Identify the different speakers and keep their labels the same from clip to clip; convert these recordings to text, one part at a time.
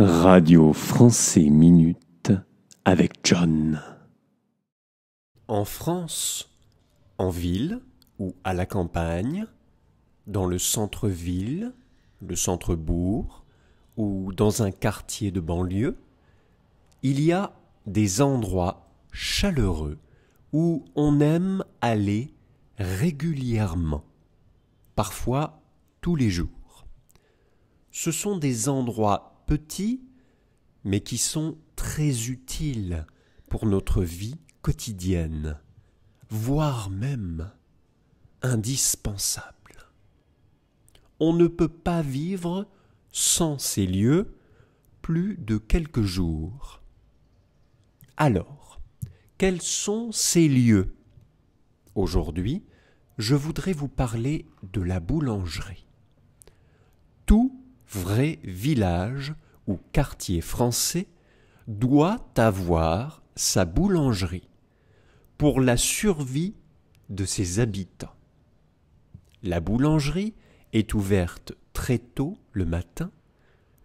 Speaker 1: Radio Français Minute avec John.
Speaker 2: En France, en ville ou à la campagne, dans le centre-ville, le centre-bourg ou dans un quartier de banlieue, il y a des endroits chaleureux où on aime aller régulièrement, parfois tous les jours. Ce sont des endroits petits, mais qui sont très utiles pour notre vie quotidienne, voire même indispensables. On ne peut pas vivre sans ces lieux plus de quelques jours. Alors, quels sont ces lieux ? Aujourd'hui, je voudrais vous parler de la boulangerie. Tout vrai village ou quartier français doit avoir sa boulangerie pour la survie de ses habitants. La boulangerie est ouverte très tôt le matin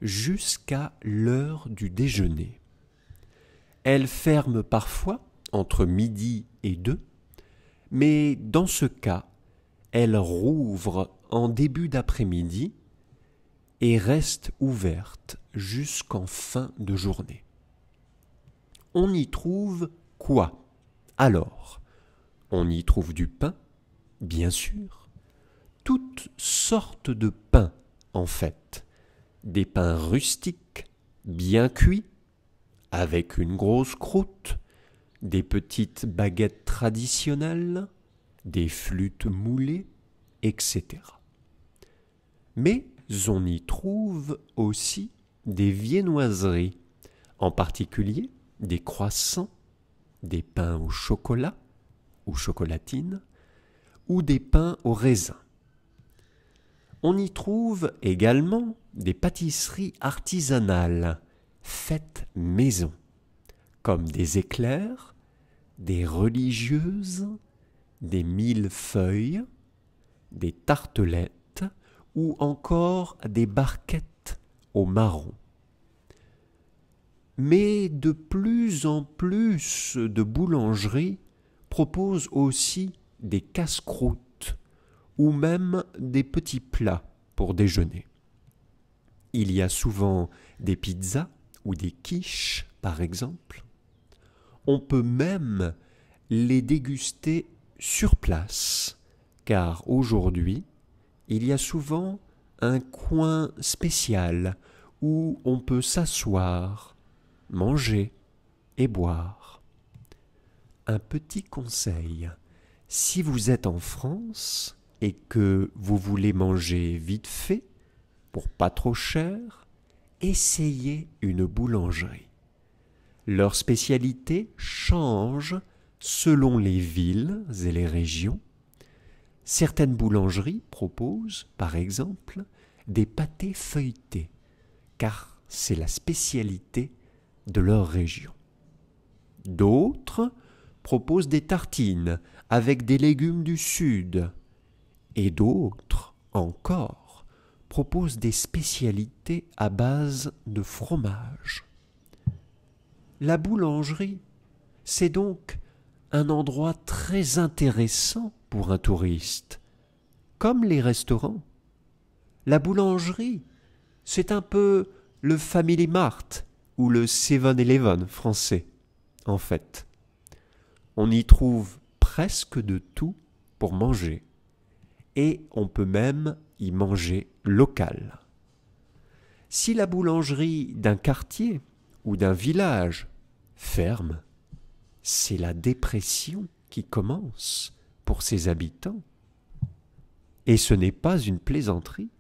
Speaker 2: jusqu'à l'heure du déjeuner. Elle ferme parfois entre midi et 2, mais dans ce cas, elle rouvre en début d'après-midi et reste ouverte jusqu'en fin de journée. On y trouve quoi ? Alors, on y trouve du pain, bien sûr, toutes sortes de pains en fait, des pains rustiques, bien cuits, avec une grosse croûte, des petites baguettes traditionnelles, des flûtes moulées, etc. Mais on y trouve aussi des viennoiseries, en particulier des croissants, des pains au chocolat ou chocolatine, ou des pains au raisin. On y trouve également des pâtisseries artisanales faites maison, comme des éclairs, des religieuses, des millefeuilles, des tartelettes ou encore des barquettes au marron. Mais de plus en plus de boulangeries proposent aussi des casse-croûtes ou même des petits plats pour déjeuner. Il y a souvent des pizzas ou des quiches, par exemple. On peut même les déguster sur place, car aujourd'hui, il y a souvent un coin spécial où on peut s'asseoir, manger et boire. Un petit conseil, si vous êtes en France et que vous voulez manger vite fait, pour pas trop cher, essayez une boulangerie. Leur spécialité change selon les villes et les régions. Certaines boulangeries proposent, par exemple, des pâtés feuilletés, car c'est la spécialité de leur région. D'autres proposent des tartines avec des légumes du sud, et d'autres encore proposent des spécialités à base de fromage. La boulangerie, c'est donc un endroit très intéressant pour un touriste, comme les restaurants. La boulangerie, c'est un peu le Family Mart ou le 7-Eleven français, en fait. On y trouve presque de tout pour manger, et on peut même y manger local. Si la boulangerie d'un quartier ou d'un village ferme, c'est la dépression qui commence pour ses habitants. Et ce n'est pas une plaisanterie.